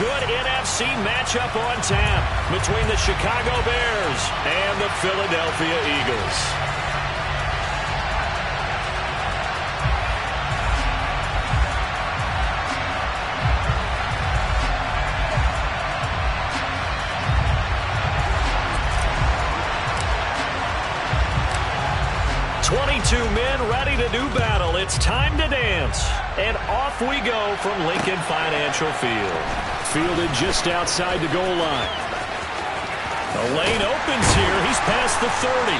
good NFC matchup on tap between the Chicago Bears and the Philadelphia Eagles. Two men ready to do battle. It's time to dance. And off we go from Lincoln Financial Field. Fielded just outside the goal line. The lane opens here. He's past the 30.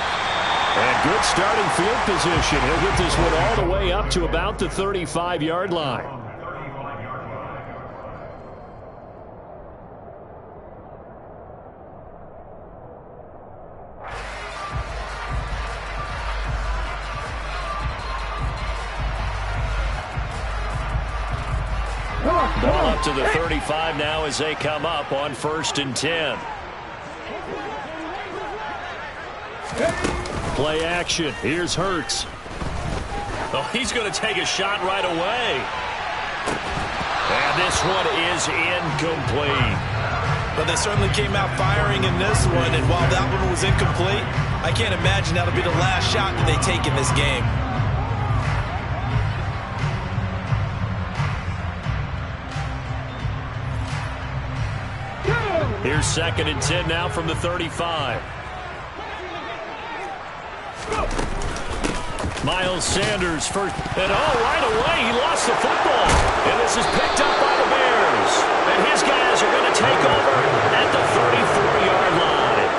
And good starting field position. He'll get this one all the way up to about the 35-yard line. Ball up to the 35 now as they come up on 1st and 10. Play action. Here's Hurts. Oh, he's going to take a shot right away. And this one is incomplete. But they certainly came out firing in this one, and while that one was incomplete, I can't imagine that'll be the last shot that they take in this game. Here's 2nd and 10 now from the 35. Miles Sanders first. And right away he lost the football. And this is picked up by the Bears. And his guys are going to take over at the 34-yard line.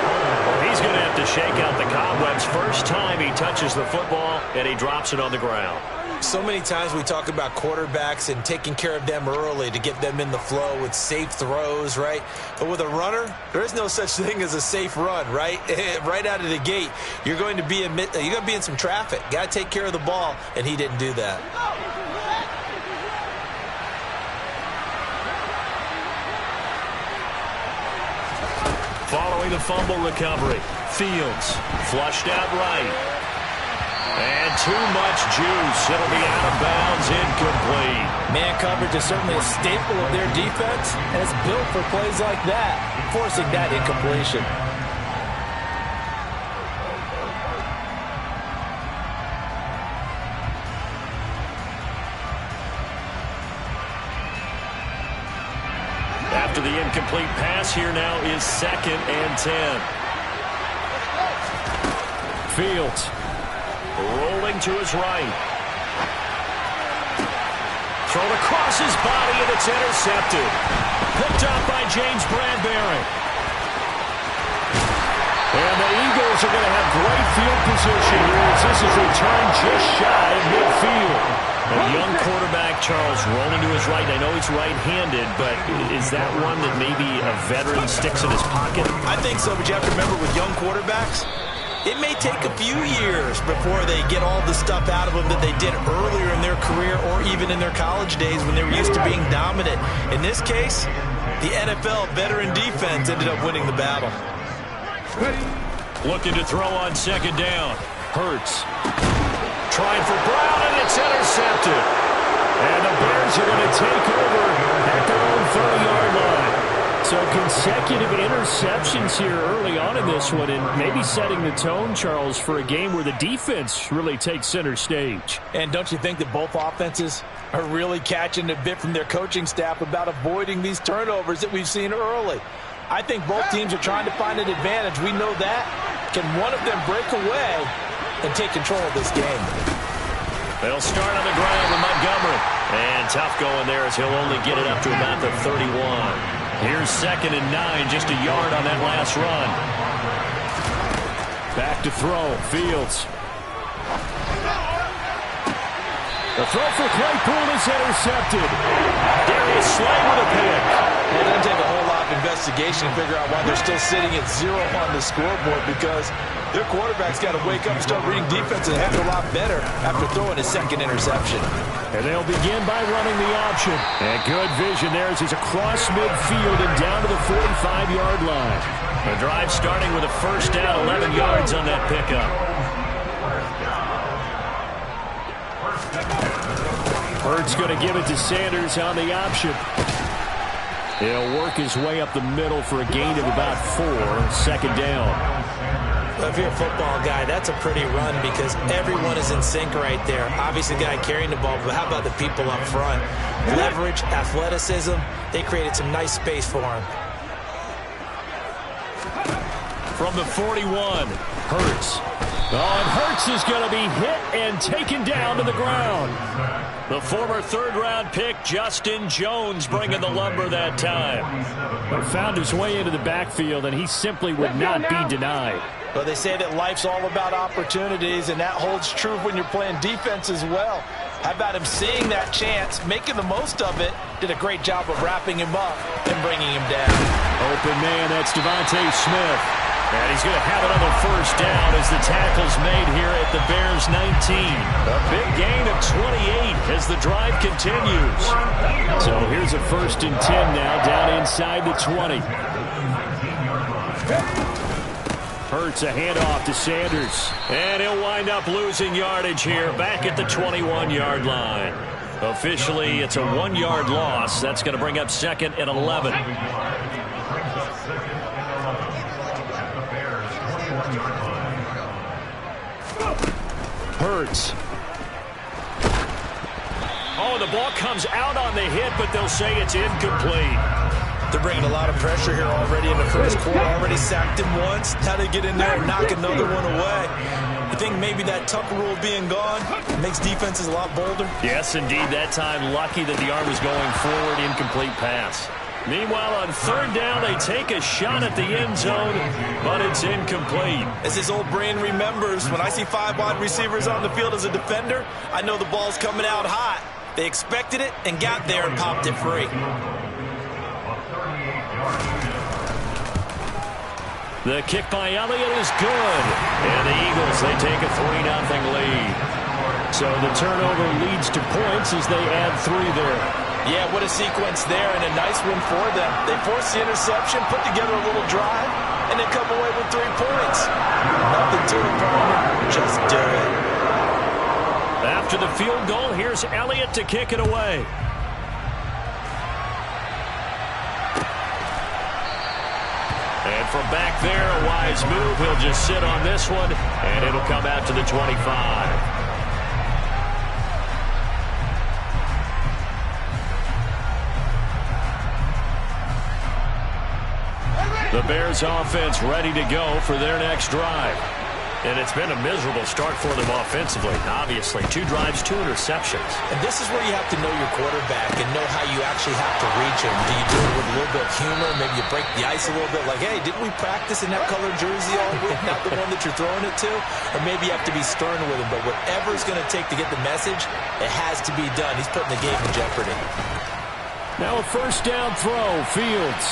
Well, he's going to have to shake out the cobwebs first time he touches the football, and he drops it on the ground. So many times we talk about quarterbacks and taking care of them early to get them in the flow with safe throws, right? But with a runner, there is no such thing as a safe run, right? Right out of the gate, you're going to be in some traffic. Got to take care of the ball, and he didn't do that. Following the fumble recovery, Fields flushed out right. And too much juice. It'll be out of bounds, incomplete. Man coverage is certainly a staple of their defense, and it's built for plays like that, forcing that incompletion. After the incomplete pass, here now is 2nd and 10. Fields. Rolling to his right. Thrown across his body, and it's intercepted. Picked up by James Bradbury. And the Eagles are going to have great field position here as this is returned just shy of midfield. A young quarterback, Charles, rolling to his right. I know he's right-handed, but is that one that maybe a veteran sticks in his pocket? I think so, but you have to remember with young quarterbacks, it may take a few years before they get all the stuff out of them that they did earlier in their career or even in their college days when they were used to being dominant. In this case, the NFL veteran defense ended up winning the battle. Looking to throw on 2nd down. Hurts. Trying for Brown, and it's intercepted. And the Bears are going to take over at their own 30-yard line. So consecutive interceptions here early on in this one, and maybe setting the tone, Charles, for a game where the defense really takes center stage. And don't you think that both offenses are really catching a bit from their coaching staff about avoiding these turnovers that we've seen early? I think both teams are trying to find an advantage. We know that. Can one of them break away and take control of this game? They'll start on the ground with Montgomery. And tough going there as he'll only get it up to about the 31. Here's 2nd and 9, just a yard on that last run. Back to throw, Fields. The throw for Claypool is intercepted. Darius Slay with a pick. It doesn't take a whole lot of investigation to figure out why they're still sitting at 0 on the scoreboard, because their quarterback's got to wake up and start reading defense a heck of a lot better after throwing his 2nd interception. And they'll begin by running the option. And good vision there as he's across midfield and down to the 45-yard line. The drive starting with a 1st down, 11 yards on that pickup. Hurts going to give it to Sanders on the option. He'll work his way up the middle for a gain of about 4, 2nd down. Well, if you're a football guy, that's a pretty run because everyone is in sync right there. Obviously, the guy carrying the ball, but how about the people up front? Leverage, athleticism, they created some nice space for him. From the 41, Hurts. Oh, and Hurts is going to be hit and taken down to the ground. The former 3rd-round pick, Justin Jones, bringing the lumber that time. But found his way into the backfield, and he simply would not be denied. Well, they say that life's all about opportunities, and that holds true when you're playing defense as well. How about him seeing that chance, making the most of it, did a great job of wrapping him up and bringing him down. Open man, that's Devontae Smith. And he's going to have another 1st down as the tackle's made here at the Bears 19. A big gain of 28 as the drive continues. So here's a 1st and 10 now down inside the 20. Hurts a handoff to Sanders. And he'll wind up losing yardage here back at the 21-yard line. Officially, it's a 1-yard loss. That's going to bring up 2nd and 11. Hurts. Oh, the ball comes out on the hit, but they'll say it's incomplete. They're bringing a lot of pressure here already in the 1st quarter. Already sacked him once. Now they get in there and knock another one away. I think maybe that Tucker rule being gone makes defenses a lot bolder. Yes, indeed. That time, lucky that the arm was going forward. Incomplete pass. Meanwhile, on 3rd down, they take a shot at the end zone, but it's incomplete. As his old brain remembers, when I see 5 wide receivers on the field as a defender, I know the ball's coming out hot. They expected it and got there and popped it free. The kick by Elliott is good. And the Eagles, they take a 3-0 lead. So the turnover leads to points as they add 3 there. Yeah, what a sequence there, and a nice one for them. They forced the interception, put together a little drive, and then come away with 3 points. Nothing to it, partner. Just do it. After the field goal, here's Elliott to kick it away. And from back there, a wise move. He'll just sit on this one, and it'll come out to the 25. The Bears offense ready to go for their next drive. And it's been a miserable start for them offensively. Obviously, 2 drives, 2 interceptions. And this is where you have to know your quarterback and know how you actually have to reach him. Do you do it with a little bit of humor? Maybe you break the ice a little bit like, hey, didn't we practice in that colored jersey all week? Not the one that you're throwing it to? Or maybe you have to be stern with him. But whatever it's going to take to get the message, it has to be done. He's putting the game in jeopardy. Now a 1st down throw, Fields.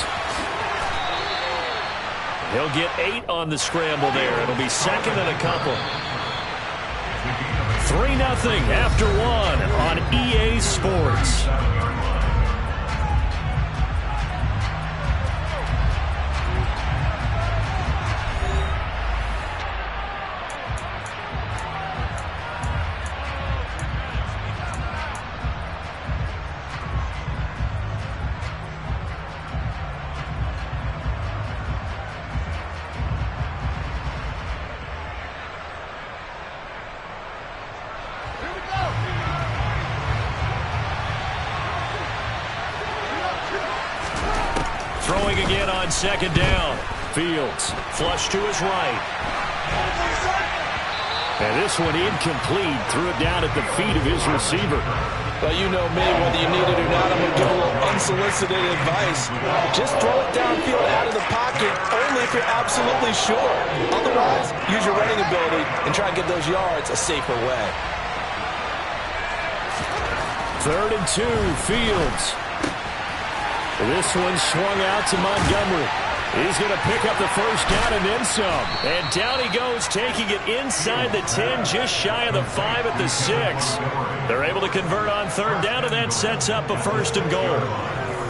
He'll get 8 on the scramble there. It'll be 2nd and a couple. 3-0 after 1 on EA Sports. Throwing again on 2nd down. Fields flush to his right. And this one incomplete. Threw it down at the feet of his receiver. Well, you know me, whether you need it or not, I'm going to give a little unsolicited advice. Just throw it downfield out of the pocket, only if you're absolutely sure. Otherwise, use your running ability and try and get those yards a safer way. 3rd and 2, Fields. This one swung out to Montgomery. He's going to pick up the 1st down and then some. And down he goes, taking it inside the 10, just shy of the 5 at the 6. They're able to convert on 3rd down, and that sets up a 1st and goal.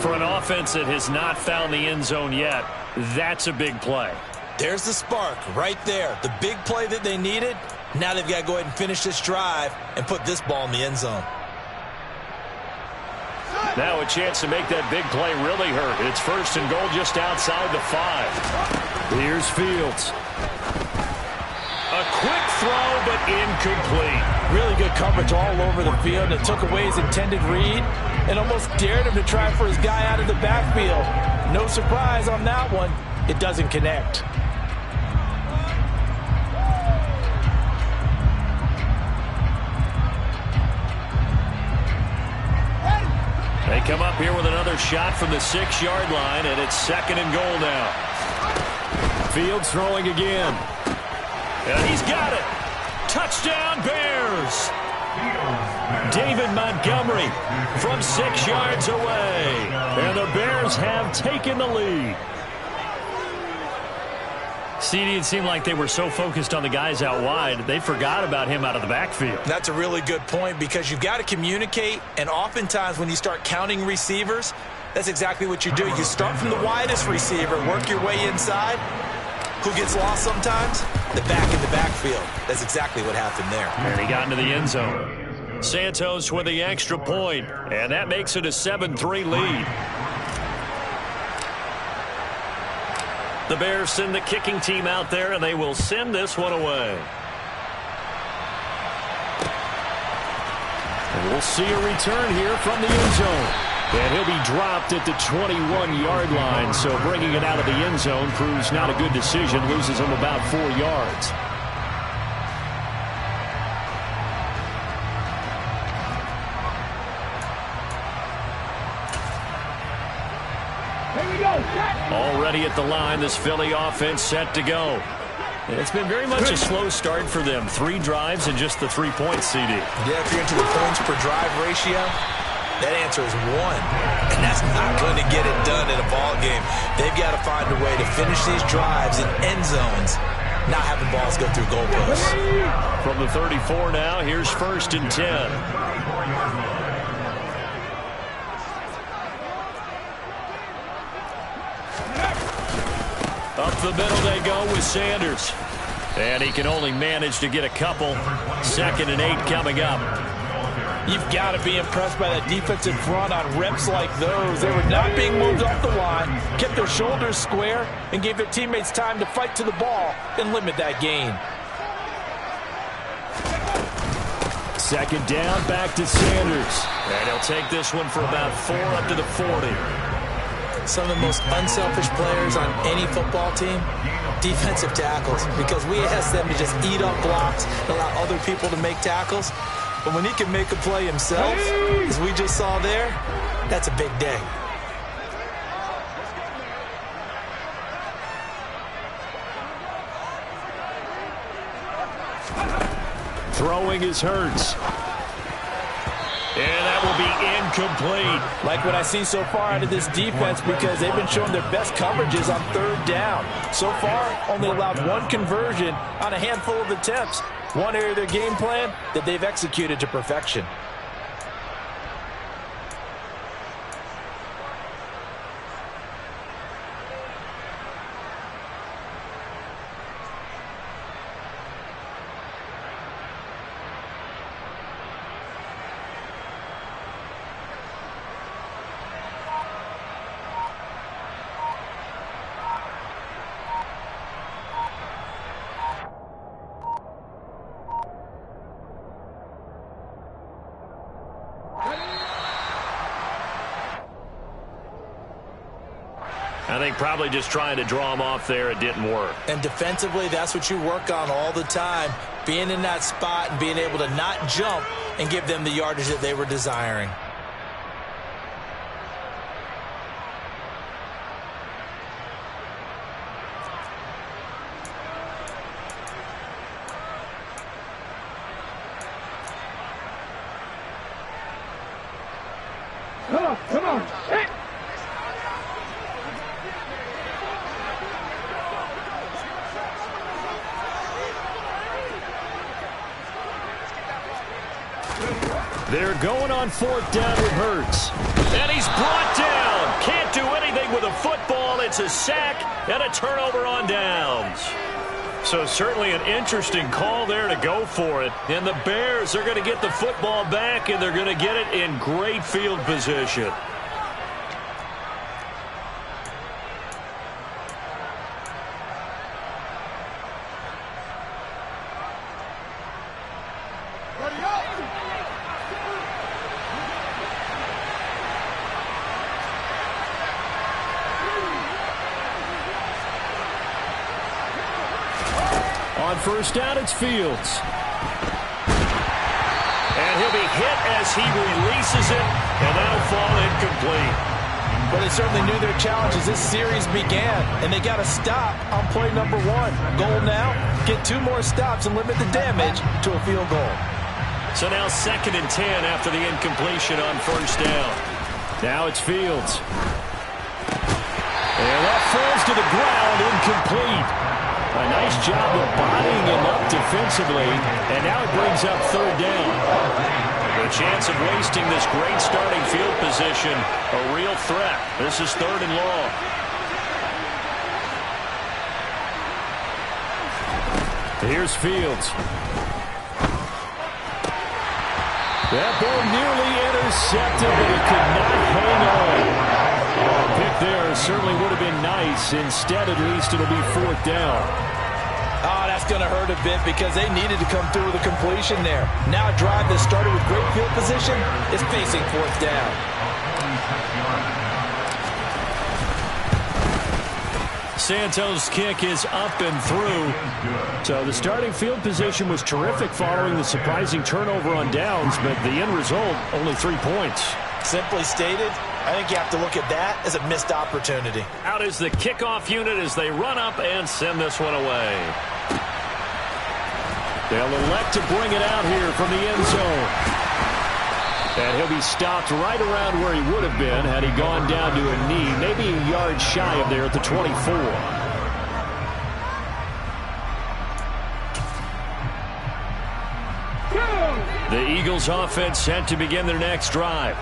For an offense that has not found the end zone yet, that's a big play. There's the spark right there. The big play that they needed. Now they've got to go ahead and finish this drive and put this ball in the end zone. Now a chance to make that big play really hurt. It's first and goal just outside the 5. Here's Fields. A quick throw, but incomplete. Really good coverage all over the field. It took away his intended read and almost dared him to try for his guy out of the backfield. No surprise on that one. It doesn't connect. They come up here with another shot from the 6-yard line, and it's second and goal now. Fields throwing again. And he's got it. Touchdown, Bears. David Montgomery from 6 yards away. And the Bears have taken the lead. CD, it seemed like they were so focused on the guys out wide, they forgot about him out of the backfield. That's a really good point because you've got to communicate, and oftentimes when you start counting receivers, that's exactly what you do. You start from the widest receiver, work your way inside. Who gets lost sometimes? The back in the backfield. That's exactly what happened there. And he got into the end zone. Santos with the extra point, and that makes it a 7-3 lead. The Bears send the kicking team out there, and they will send this one away. And we'll see a return here from the end zone. And he'll be dropped at the 21-yard line, so bringing it out of the end zone proves not a good decision, loses him about 4 yards. Already at the line, this Philly offense set to go. And it's been very much a slow start for them. 3 drives and just the 3 points, CD. Yeah, if you're into the points per drive ratio, that answer is 1. And that's not going to get it done in a ball game. They've got to find a way to finish these drives in end zones, not having balls go through goalposts. From the 34 now, here's first and 10. Up the middle they go with Sanders. And he can only manage to get a couple. Second and 8 coming up. You've got to be impressed by that defensive front on reps like those. They were not being moved off the line, kept their shoulders square, and gave their teammates time to fight to the ball and limit that gain. Second down, back to Sanders. And he'll take this one for about 4 up to the 40. Some of the most unselfish players on any football team, defensive tackles, because we ask them to just eat up blocks and allow other people to make tackles. But when he can make a play himself, as we just saw there, that's a big day. Throwing is Hurts. And that will be incomplete. Like what I see so far out of this defense, because they've been showing their best coverages on 3rd down. So far, only allowed 1 conversion on a handful of attempts. One area of their game plan that they've executed to perfection. I think probably just trying to draw him off there, it didn't work. And defensively, that's what you work on all the time, being in that spot and being able to not jump and give them the yardage that they were desiring. Come on, hit! They're going on 4th down with Hurts. And he's brought down. Can't do anything with a football. It's a sack and a turnover on downs. So certainly an interesting call there to go for it. And the Bears are going to get the football back, and they're going to get it in great field position. On first down, it's Fields. And he'll be hit as he releases it, and that'll fall incomplete. But they certainly knew their challenge as this series began, and they got to stop on play number 1. Goal now, get 2 more stops and limit the damage to a field goal. So now 2nd and 10 after the incompletion on first down. Now it's Fields. And that falls to the ground, incomplete. A nice job of bodying him up defensively, and now it brings up 3rd down. The chance of wasting this great starting field position, a real threat. This is 3rd and long. Here's Fields. That ball nearly intercepted, but he could not hang on. A pick there certainly would have been nice. Instead, at least, it'll be 4th down. Oh, that's going to hurt a bit because they needed to come through with a completion there. Now a drive that started with great field position is facing 4th down. Santos' kick is up and through. So the starting field position was terrific following the surprising turnover on downs, but the end result, only 3 points. Simply stated, I think you have to look at that as a missed opportunity. Out is the kickoff unit as they run up and send this one away. They'll elect to bring it out here from the end zone. And he'll be stopped right around where he would have been had he gone down to a knee, maybe a yard shy of there at the 24. The Eagles offense set to begin their next drive.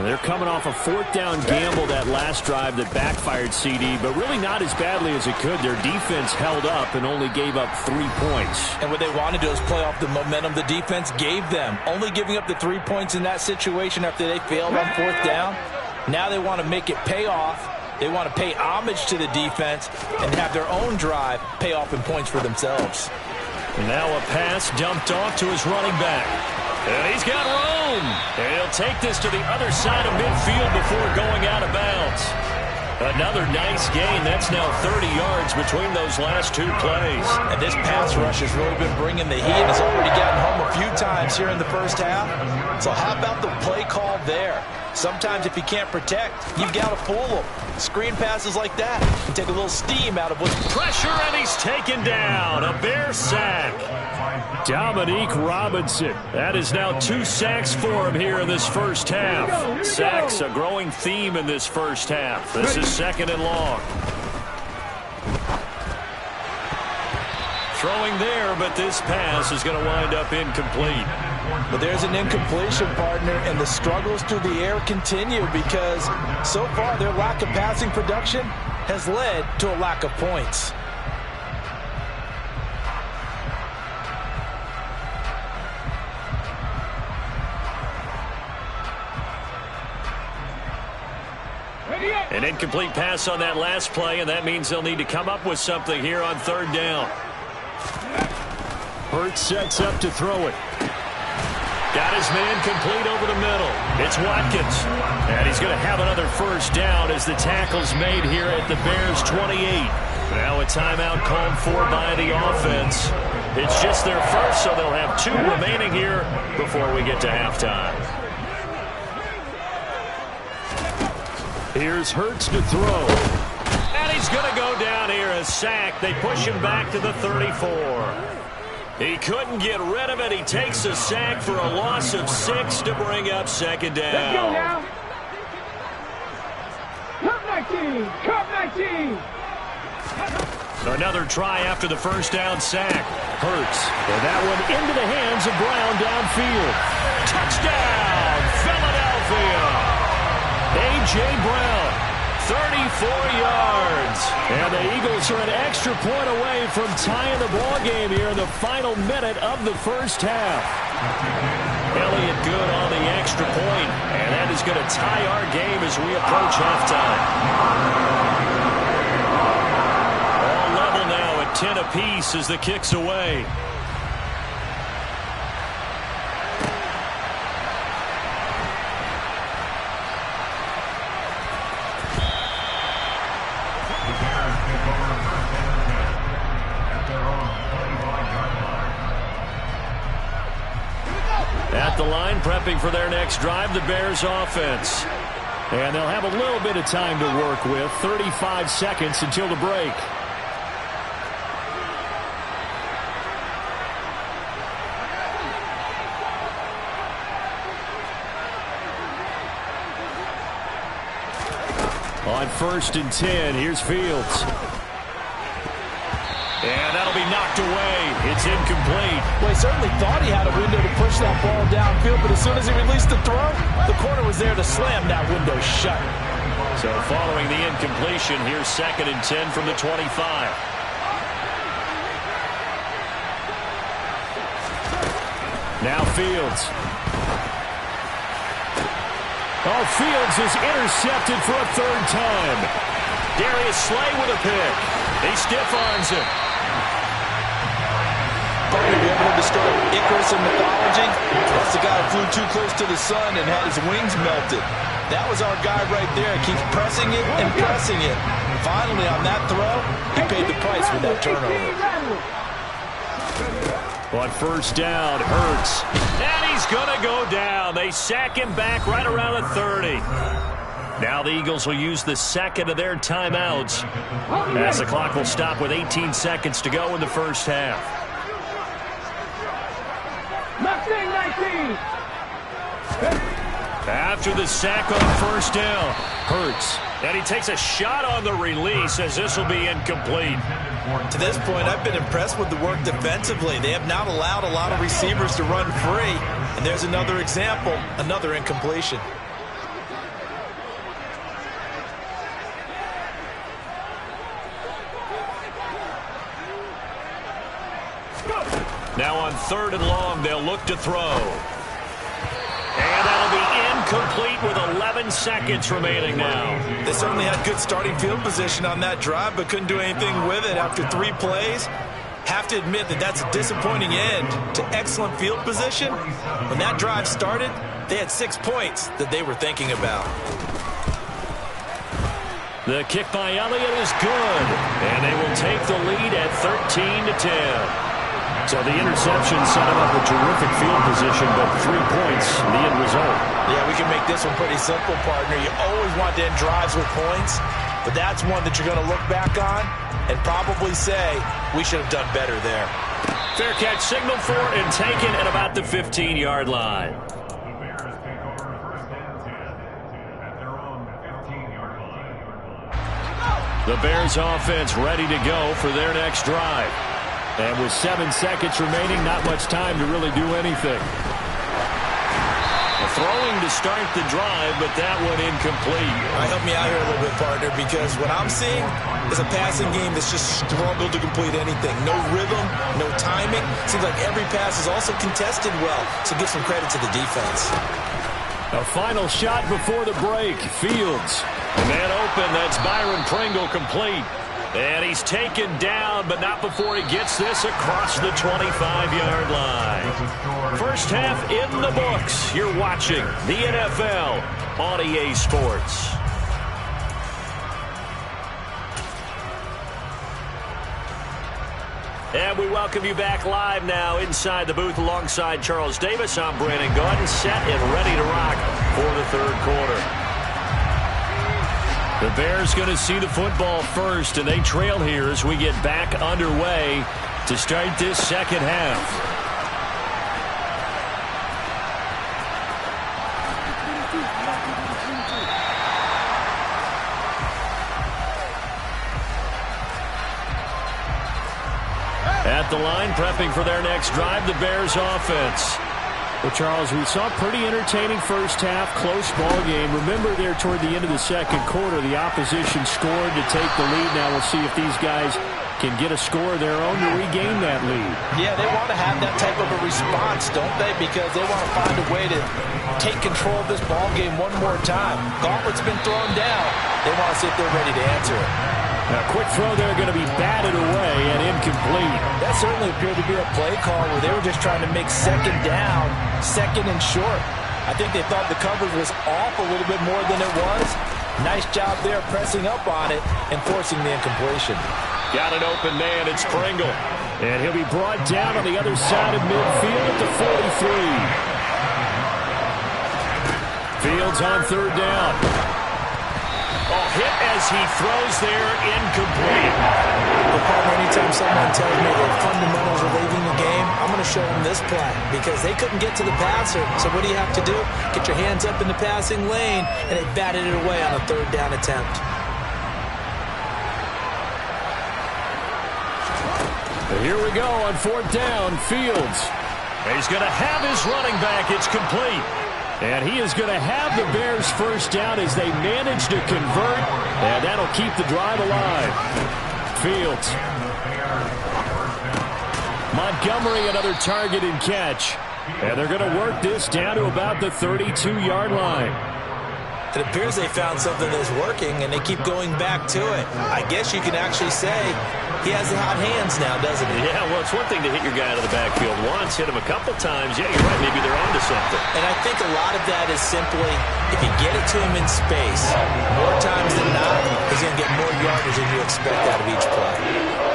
They're coming off a 4th down gamble that last drive that backfired CD, but really not as badly as it could. Their defense held up and only gave up 3 points. And what they wanted to do is play off the momentum the defense gave them. Only giving up the 3 points in that situation after they failed on 4th down. Now they want to make it pay off. They want to pay homage to the defense and have their own drive pay off in points for themselves. Now a pass dumped off to his running back. And he's got room. And he'll take this to the other side of midfield before going out of bounds. Another nice gain. That's now 30 yards between those last 2 plays. And this pass rush has really been bringing the heat and has already gotten home a few times here in the first half. So how about the play call there? Sometimes if you can't protect, you've got to fool them. Screen passes like that can take a little steam out of what's pressure, and he's taken down. A Bear sack. Dominique Robinson. That is now 2 sacks for him here in this first half. Sacks, a growing theme in this first half. This is 2nd and long. Throwing there, but this pass is going to wind up incomplete. But there's an incompletion, partner, and the struggles through the air continue because so far their lack of passing production has led to a lack of points. An incomplete pass on that last play, and that means they'll need to come up with something here on 3rd down. Hurts sets up to throw it. Got his man complete over the middle. It's Watkins. And he's going to have another first down as the tackle's made here at the Bears' 28. Now a timeout called for by the offense. It's just their first, so they'll have 2 remaining here before we get to halftime. Here's Hurts to throw. And he's going to go down here, a sack. They push him back to the 34. He couldn't get rid of it. He takes a sack for a loss of 6 to bring up 2nd down. Let's go now. Cup 19. Cup 19. Another try after the first down sack. Hurts. And that one into the hands of Brown downfield. Touchdown, Philadelphia. A.J. Brown, 34 yards. And And the Eagles are an extra point away from tying the ball game here in the final minute of the first half. Elliott good on the extra point, and that is going to tie our game as we approach halftime. All level now at 10 apiece as the kick's away. At the line, prepping for their next drive, the Bears offense. And they'll have a little bit of time to work with, 35 seconds until the break. On 1st and 10, here's Fields. And that'll be knocked away. It's incomplete. Well, he certainly thought he had a window to push that ball downfield, but as soon as he released the throw, the corner was there to slam that window shut. So following the incompletion, here's 2nd and 10 from the 25. Now Fields. Oh, Fields is intercepted for a 3rd time. Darius Slay with a pick. He stiff-arms him. Have you ever heard the story of Icarus in mythology? That's the guy who flew too close to the sun and had his wings melted. That was our guy right there. Keeps pressing it and pressing it. Finally, on that throw, he paid the price with that turnover. On 1st down, Hurts. And he's going to go down. They sack him back right around the 30. Now the Eagles will use the 2nd of their timeouts as the clock will stop with 18 seconds to go in the first half. After the sack on 1st down, Hurts. And he takes a shot on the release as this will be incomplete. To this point, I've been impressed with the work defensively. They have not allowed a lot of receivers to run free. And there's another example, another incompletion. Now on 3rd and long, they'll look to throw. And that'll be incomplete with 11 seconds remaining now. They certainly had good starting field position on that drive, but couldn't do anything with it after 3 plays. Have to admit that that's a disappointing end to excellent field position. When that drive started, they had 6 points that they were thinking about. The kick by Elliott is good, and they will take the lead at 13-10. So the interception set him up a terrific field position, but 3 points, the end result. Yeah, we can make this one pretty simple, partner. You always want to end drives with points, but that's one that you're going to look back on and probably say, we should have done better there. Fair catch signaled for and taken at about the 15-yard line. The Bears offense ready to go for their next drive. And with 7 seconds remaining, not much time to really do anything. Throwing to start the drive, but that one incomplete. Help me out here a little bit, partner, because what I'm seeing is a passing game that's just struggled to complete anything. No rhythm, no timing. Seems like every pass is also contested well, so give some credit to the defense. A final shot before the break. Fields. Man open, that's Byron Pringle complete. And he's taken down, but not before he gets this across the 25-yard line. First half in the books. You're watching the NFL on EA Sports. And we welcome you back live now inside the booth alongside Charles Davis. I'm Brandon Gaudin, set and ready to rock for the 3rd quarter. The Bears going to see the football first, and they trail here as we get back underway to start this 2nd half. At the line, prepping for their next drive, the Bears offense. Well, Charles, we saw a pretty entertaining first half, close ball game. Remember there toward the end of the second quarter, the opposition scored to take the lead. Now we'll see if these guys can get a score of their own to regain that lead. Yeah, they want to have that type of a response, don't they? Because they want to find a way to take control of this ball game one more time. Gauntlet's been thrown down. They want to see if they're ready to answer it. A quick throw there going to be batted away and incomplete. That certainly appeared to be a play call where they were just trying to make second down, second and short. I think they thought the coverage was off a little bit more than it was. Nice job there pressing up on it and forcing the incompletion. Got an open man, it's Pringle. And he'll be brought down on the other side of midfield at the 43. Fields on third down. Oh, hit as he throws there, incomplete. But partner, anytime someone tells me that fundamentals are leaving the game, I'm going to show them this play because they couldn't get to the passer. So what do you have to do? Get your hands up in the passing lane, and they batted it away on a third down attempt. Here we go on fourth down, Fields. He's going to have his running back. It's complete. And he is going to have the Bears first down as they manage to convert. And that'll keep the drive alive. Fields. Montgomery, another target and catch. And they're going to work this down to about the 32-yard line. It appears they found something that's working, and they keep going back to it. I guess you can actually say he has the hot hands now, doesn't he? Yeah, well, it's one thing to hit your guy out of the backfield once, hit him a couple times. Yeah, you're right. Maybe they're onto something. And I think a lot of that is simply if you get it to him in space, more times than not, he's going to get more yardage than you expect out of each play.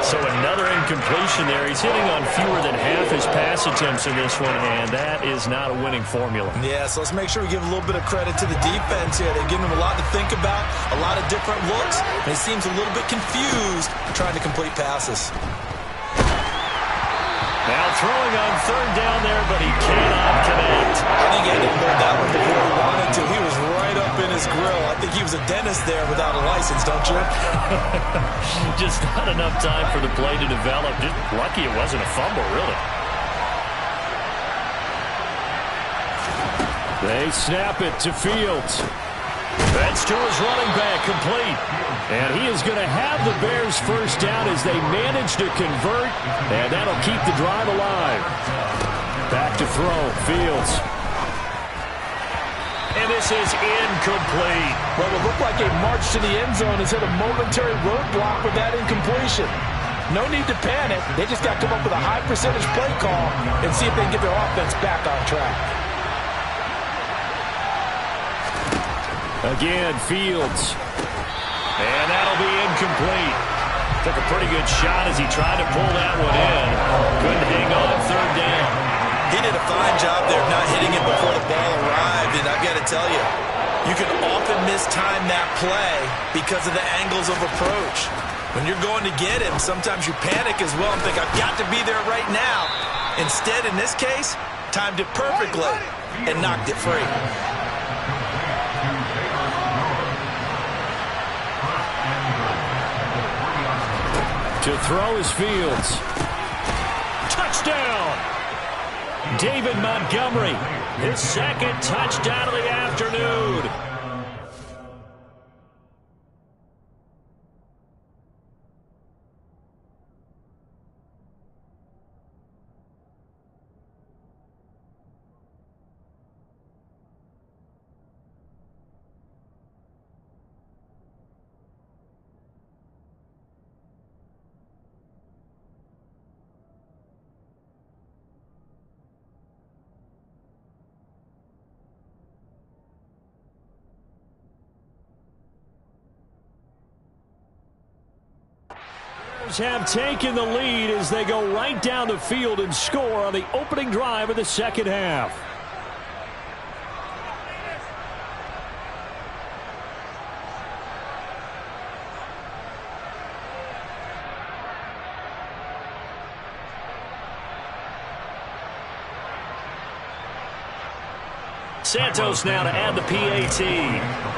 So another incompletion there. He's hitting on fewer than half his pass attempts in this one, and that is not a winning formula. Yeah, so let's make sure we give a little bit of credit to the defense here. They've given him a lot to think about, a lot of different looks, and he seems a little bit confused trying to complete passes. Now throwing on third down there, but he cannot connect. I think he had to hold that one before he wanted to. He was right up in his grill. I think he was a dentist there without a license, don't you? Just not enough time for the play to develop. Just lucky it wasn't a fumble, really. They snap it to Fields. That's to his running back, complete. And he is going to have the Bears first down as they manage to convert, and that'll keep the drive alive. Back to throw, Fields. And this is incomplete. Well, it looked like a march to the end zone has hit a momentary roadblock with that incompletion. No need to panic. They just got to come up with a high percentage play call and see if they can get their offense back on track. Again, Fields. And that'll be incomplete. Took a pretty good shot as he tried to pull that one in. Couldn't hang on third down. He did a fine job there of not hitting it before the ball arrived, and I've got to tell you, you can often mistime that play because of the angles of approach. When you're going to get him, sometimes you panic as well and think, I've got to be there right now. Instead, in this case, timed it perfectly and knocked it free. To throw is Fields. Touchdown! David Montgomery, his second touchdown of the afternoon. Have taken the lead as they go right down the field and score on the opening drive of the second half. Santos now to add the PAT.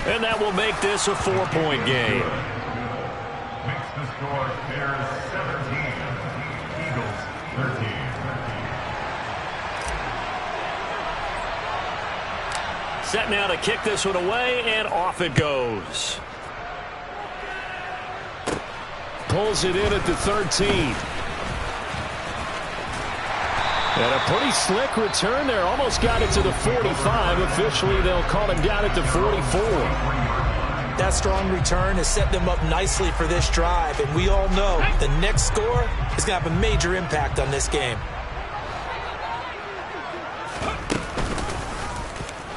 And that will make this a 4-point game. Makes the score Bears 17, Set now to kick this one away, and off it goes. Pulls it in at the 13. And a pretty slick return there. Almost got it to the 45. Officially, they'll call him down at the 44. That strong return has set them up nicely for this drive, and we all know the next score is going to have a major impact on this game.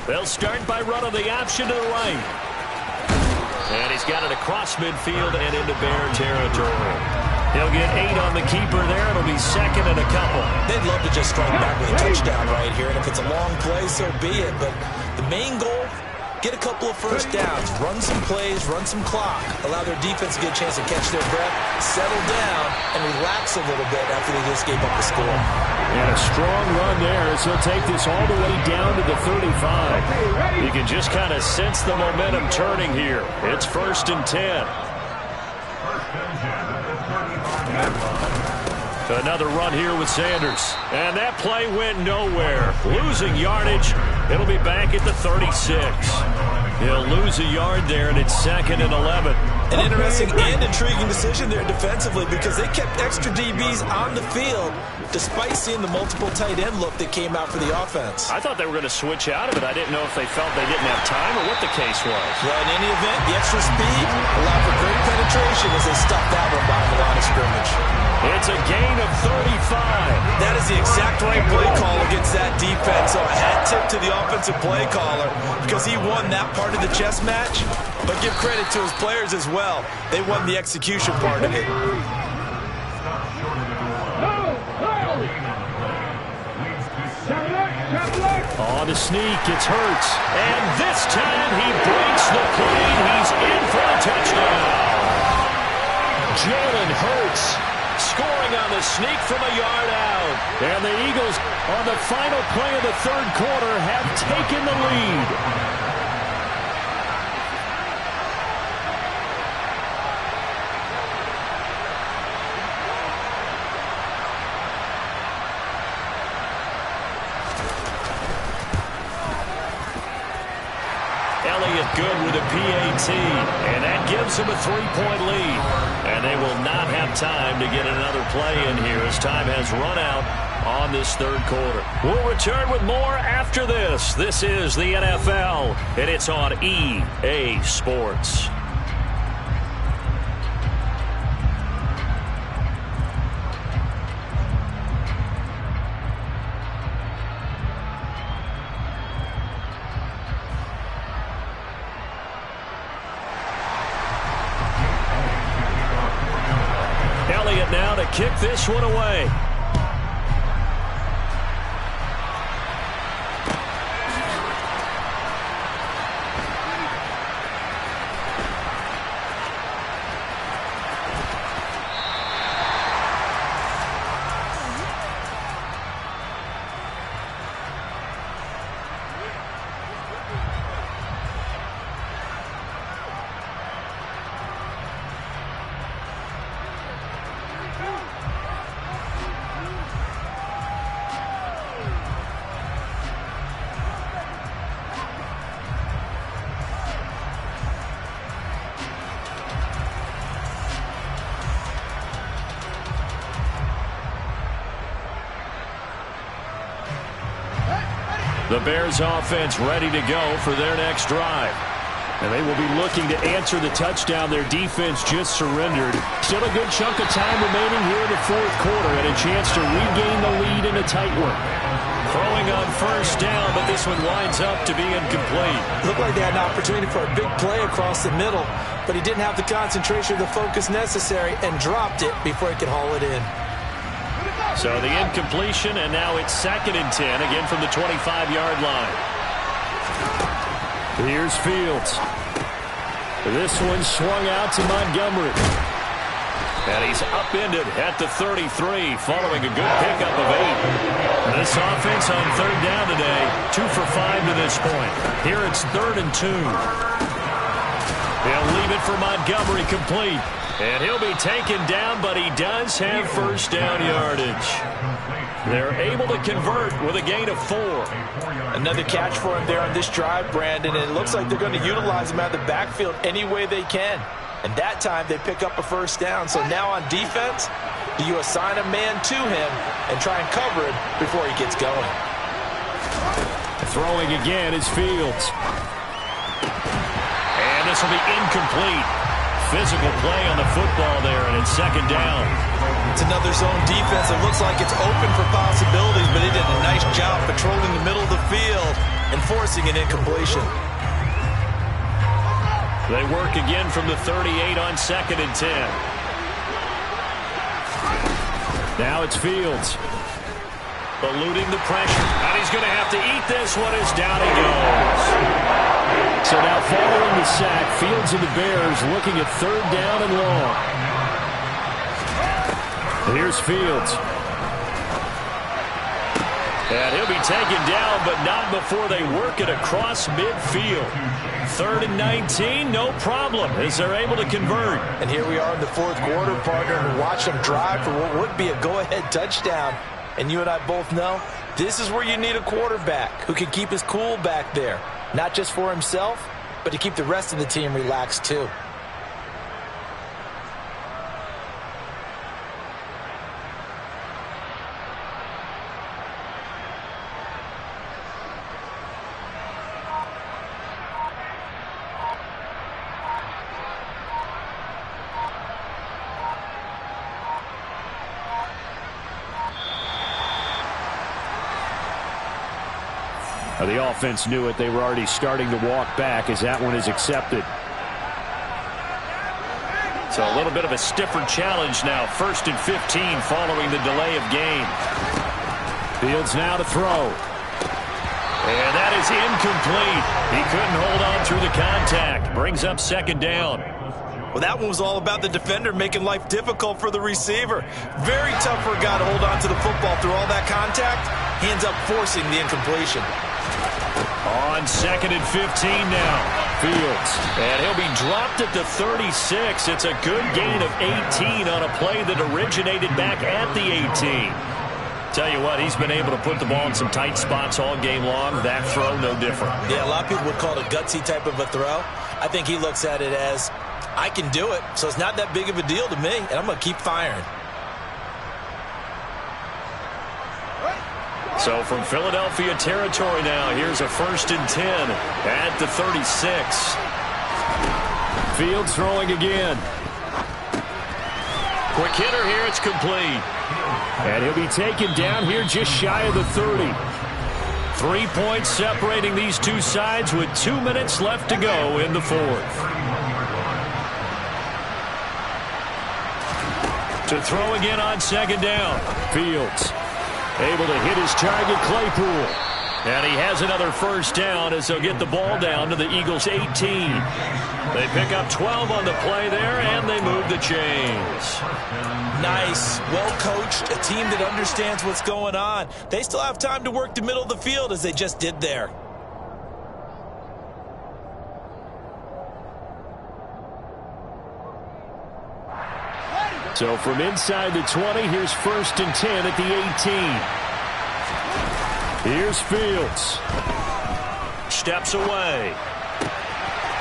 They'll start by running the option to the right. And he's got it across midfield and into Bear territory. He'll get 8 on the keeper there. It'll be second and a couple. They'd love to just strike back with a touchdown right here, and if it's a long play, so be it. But the main goal, get a couple of first downs, run some plays, run some clock, allow their defense to get a chance to catch their breath, settle down, and relax a little bit after they just gave up the score. And a strong run there as he'll take this all the way down to the 35. You can just kind of sense the momentum turning here. It's 1st and 10. Another run here with Sanders. And that play went nowhere. Losing yardage. It'll be back at the 36. He'll lose a yard there, and it's 2nd and 11. An interesting and intriguing decision there defensively because they kept extra DBs on the field despite seeing the multiple tight end look that came out for the offense. I thought they were going to switch out of it. I didn't know if they felt they didn't have time or what the case was. Well, in any event, the extra speed allowed for great penetration as they stuffed that one behind the line of scrimmage. It's a gain of 35. That is the exact right play call against that defense. So a hat tip to the offensive play caller because he won that part of the chess match. But give credit to his players as well. They won the execution part of it. On the sneak, it's Hurts. And this time he breaks the plane. He's in for a touchdown. Jalen Hurts scoring on the sneak from a yard out. And the Eagles, on the final play of the 3rd quarter, have taken the lead. Good with a PAT, and that gives them a 3-point lead. And they will not have time to get another play in here as time has run out on this 3rd quarter. We'll return with more after this. This is the NFL, and it's on EA Sports. Now to kick this one away. The Bears offense ready to go for their next drive. And they will be looking to answer the touchdown their defense just surrendered. Still a good chunk of time remaining here in the 4th quarter and a chance to regain the lead in a tight one. Throwing on 1st down, but this one winds up to be incomplete. Looked like they had an opportunity for a big play across the middle, but he didn't have the concentration or the focus necessary and dropped it before he could haul it in. So the incompletion, and now it's 2nd and 10, again from the 25-yard line. Here's Fields. This one swung out to Montgomery. And he's upended at the 33, following a good pickup of 8. This offense on 3rd down today, 2 for 5 to this point. Here it's 3rd and 2. They'll leave it for Montgomery complete. And he'll be taken down, but he does have first down yardage. They're able to convert with a gain of 4. Another catch for him there on this drive, Brandon, and it looks like they're going to utilize him out of the backfield any way they can. And that time they pick up a first down. So now on defense, do you assign a man to him and try and cover him before he gets going? Throwing again is Fields. And this will be incomplete. Physical play on the football there, and it's second down. It's another zone defense. It looks like it's open for possibilities, but he did a nice job patrolling the middle of the field and forcing an incompletion. They work again from the 38 on 2nd and 10. Now it's Fields. Eluding the pressure. And he's going to have to eat this one as down he goes. So now following the sack, Fields and the Bears looking at 3rd down and long. Here's Fields. And he'll be taken down, but not before they work it across midfield. 3rd and 19, no problem, as they're able to convert. And here we are in the 4th quarter, partner, and watch them drive for what would be a go-ahead touchdown. And you and I both know this is where you need a quarterback who can keep his cool back there. Not just for himself, but to keep the rest of the team relaxed too. The offense knew it. They were already starting to walk back as that one is accepted. So a little bit of a stiffer challenge now. 1st and 15 following the delay of game. Fields now to throw. And that is incomplete. He couldn't hold on through the contact. Brings up 2nd down. Well, that one was all about the defender making life difficult for the receiver. Very tough for a guy to hold on to the football through all that contact. He ends up forcing the incompletion. On 2nd and 15 now. Fields. And he'll be dropped at the 36. It's a good gain of 18 on a play that originated back at the 18. Tell you what, he's been able to put the ball in some tight spots all game long. That throw, no different. Yeah, a lot of people would call it a gutsy type of a throw. I think he looks at it as, I can do it, so it's not that big of a deal to me, and I'm going to keep firing. So from Philadelphia territory now, here's a 1st and 10 at the 36. Fields throwing again. Quick hitter here, it's complete. And he'll be taken down here just shy of the 30. 3 points separating these two sides with 2 minutes left to go in the 4th. To throw again on 2nd down. Fields. Able to hit his target, Claypool. And he has another first down as they'll get the ball down to the Eagles' 18. They pick up 12 on the play there, and they move the chains. Nice, well-coached, a team that understands what's going on. They still have time to work the middle of the field as they just did there. So from inside the 20, here's 1st and 10 at the 18. Here's Fields. Steps away.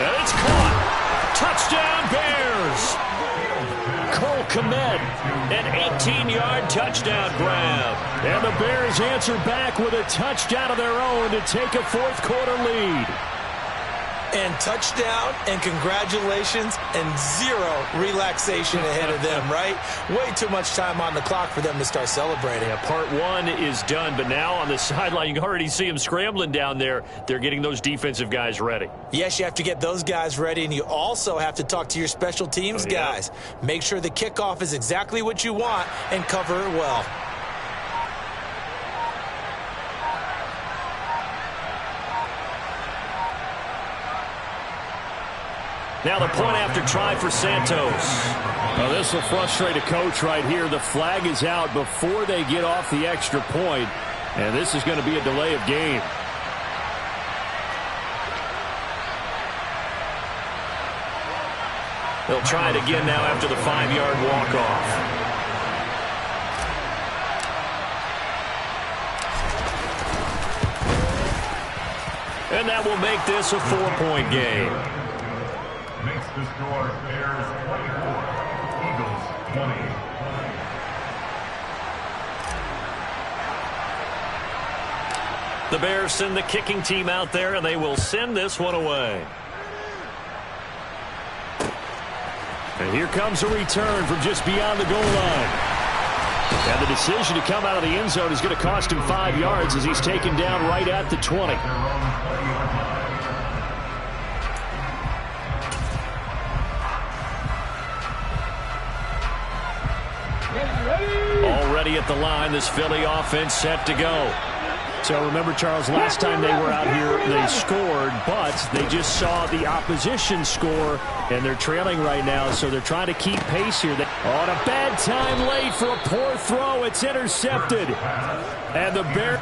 And it's caught. Touchdown, Bears. Cole Kmet, an 18-yard touchdown grab. And the Bears answer back with a touchdown of their own to take a 4th quarter lead. And touchdown, and congratulations, and 0 relaxation ahead of them, right? Way too much time on the clock for them to start celebrating. Yeah, part 1 is done, but now on the sideline, you can already see them scrambling down there. They're getting those defensive guys ready. Yes, you have to get those guys ready, and you also have to talk to your special teams guys. Make sure the kickoff is exactly what you want and cover it well. Now the point after try for Santos. Well, this will frustrate a coach right here. The flag is out before they get off the extra point, and this is going to be a delay of game. They'll try it again now after the 5-yard walk-off. And that will make this a 4-point game. Makes the score Bears 24, Eagles 20. The Bears send the kicking team out there, and they will send this one away. And here comes a return from just beyond the goal line. And the decision to come out of the end zone is going to cost him 5 yards as he's taken down right at the 20. Already at the line, this Philly offense set to go. So remember, Charles, last time they were out here, they scored, but they just saw the opposition score, and they're trailing right now, so they're trying to keep pace here. On a bad time late for a poor throw. It's intercepted. And the Bears...